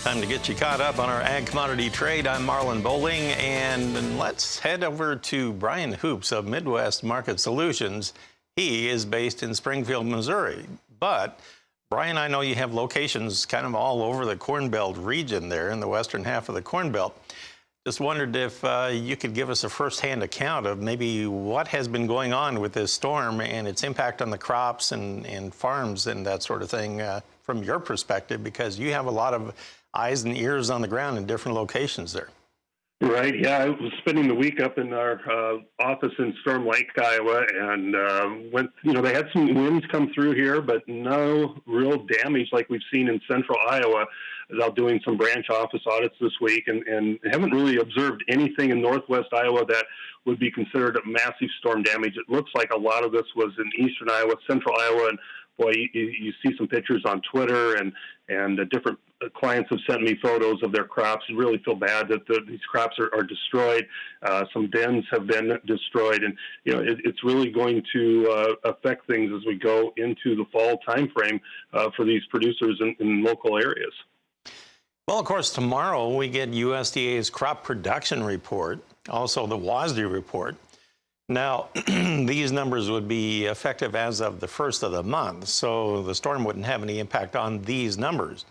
Time to get you caught up on our ag commodity trade. I'm Marlon Bowling, and let's head over to Brian Hoops of Midwest Market Solutions. He is based in Springfield, Missouri. But, Brian, I know you have locations kind of all over the Corn Belt region there in the western half of the Corn Belt. Just wondered if you could give us a first-hand account of maybe what has been going on with this storm and its impact on the crops and farms and that sort of thing from your perspective, because you have a lot of eyes and ears on the ground in different locations there. Right. Yeah, I was spending the week up in our office in Storm Lake, Iowa, and they had some winds come through here, but no real damage like we've seen in central Iowa. Out doing some branch office audits this week, and haven't really observed anything in northwest Iowa that would be considered a massive storm damage. It looks like a lot of this was in eastern Iowa, central Iowa, and boy, you see some pictures on Twitter, and different clients have sent me photos of their crops. You really feel bad that these crops are destroyed. Some dens have been destroyed, and it's really going to affect things as we go into the fall time frame for these producers in local areas. Well, of course, tomorrow we get USDA's crop production report, also the WASDE report. Now, these numbers would be effective as of the first of the month, so the storm wouldn't have any impact on these numbers.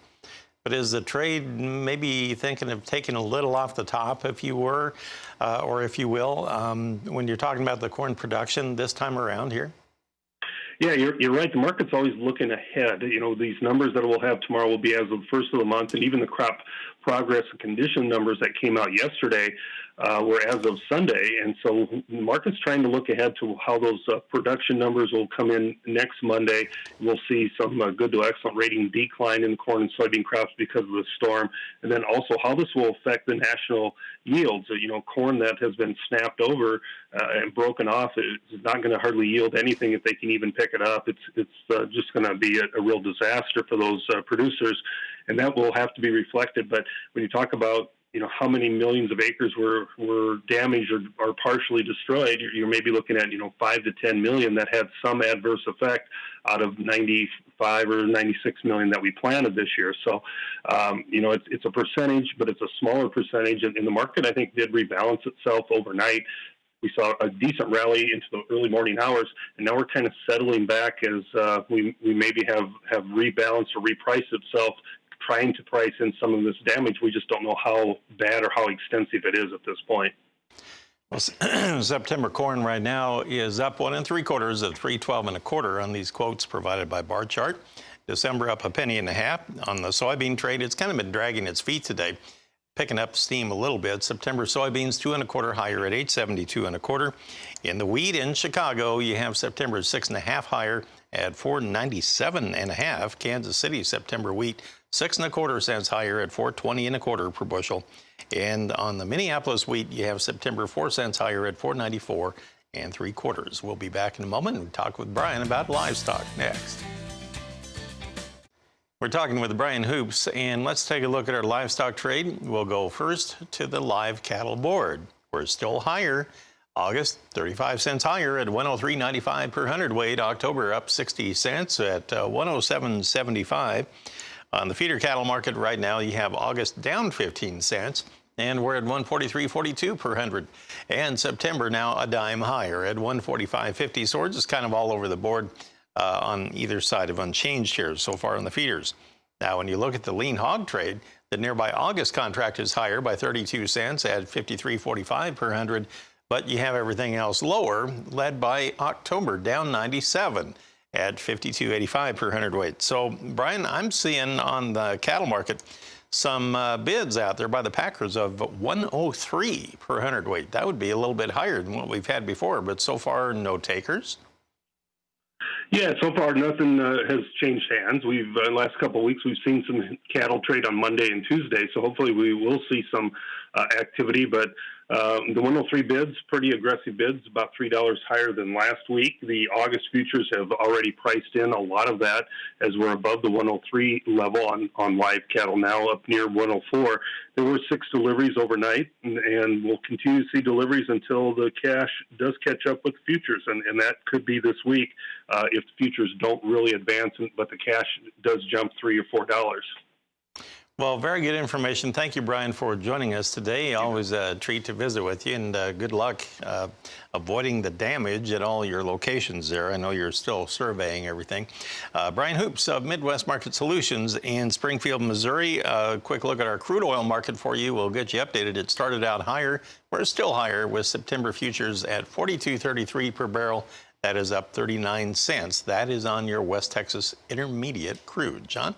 But is the trade maybe thinking of taking a little off the top, if you were, or if you will, when you're talking about the corn production this time around here? Yeah, you're right. The market's always looking ahead. These numbers that we'll have tomorrow will be as of the first of the month, and even the crop progress and condition numbers that came out yesterday were as of Sunday. And so the market's trying to look ahead to how those production numbers will come in next Monday. We'll see some good to excellent rating decline in corn and soybean crops because of the storm, and then also how this will affect the national yields. Corn that has been snapped over and broken off is not going to hardly yield anything if they can even pick it up. It's just going to be a real disaster for those producers, and that will have to be reflected. But when you talk about how many millions of acres were damaged or partially destroyed, you're maybe looking at 5 to 10 million that had some adverse effect out of 95 or 96 million that we planted this year. So it's a percentage, but it's a smaller percentage, and the market, I think, did rebalance itself overnight. We saw a decent rally into the early morning hours, and now we're kind of settling back as we maybe have rebalanced or repriced itself, trying to price in some of this damage. We just don't know how bad or how extensive it is at this point. Well, September corn right now is up 1 3/4 at $3.12 1/4 on these quotes provided by Bar Chart. December up 1.5 pennies on the soybean trade. It's kind of been dragging its feet today, picking up steam a little bit. September soybeans 2 1/4 higher at $8.72 1/4. In the wheat in Chicago, you have September 6.5 higher at $4.97 1/2. Kansas City September wheat 6 1/4 cents higher at $4.20 1/4 per bushel. And on the Minneapolis wheat, you have September 4 cents higher at $4.94 3/4. We'll be back in a moment and talk with Brian about livestock next. We're talking with Brian Hoops, and let's take a look at our livestock trade. We'll go first to the live cattle board. We're still higher. August, 35 cents higher at 103.95 per hundredweight. October up 60 cents at 107.75. On the feeder cattle market right now, you have August down 15 cents, and we're at 143.42 per hundred. And September now a dime higher at 145.50. So we're just kind of all over the board on either side of unchanged here so far on the feeders. Now, when you look at the lean hog trade, the nearby August contract is higher by 32 cents at 53.45 per hundred, but you have everything else lower, led by October down 97 at 52.85 per hundredweight. So, Brian, I'm seeing on the cattle market some bids out there by the packers of 103 per hundredweight. That would be a little bit higher than what we've had before, but so far no takers. Yeah, so far nothing has changed hands. We've in the last couple of weeks we've seen some cattle trade on Monday and Tuesday, so hopefully we will see some activity. But the 103 bids, pretty aggressive bids, about $3 higher than last week. The August futures have already priced in a lot of that, as we're above the 103 level on live cattle now, up near 104. There were 6 deliveries overnight, and we'll continue to see deliveries until the cash does catch up with futures, and that could be this week if the futures don't really advance, but the cash does jump $3 or $4. Well, very good information. Thank you, Brian, for joining us today. Always a treat to visit with you, and good luck avoiding the damage at all your locations there. I know you're still surveying everything. Brian Hoops of Midwest Market Solutions in Springfield, Missouri. A quick look at our crude oil market for you. We'll get you updated. It started out higher. We're still higher with September futures at $42.33 per barrel. That is up 39 cents. That is on your West Texas Intermediate crude. John?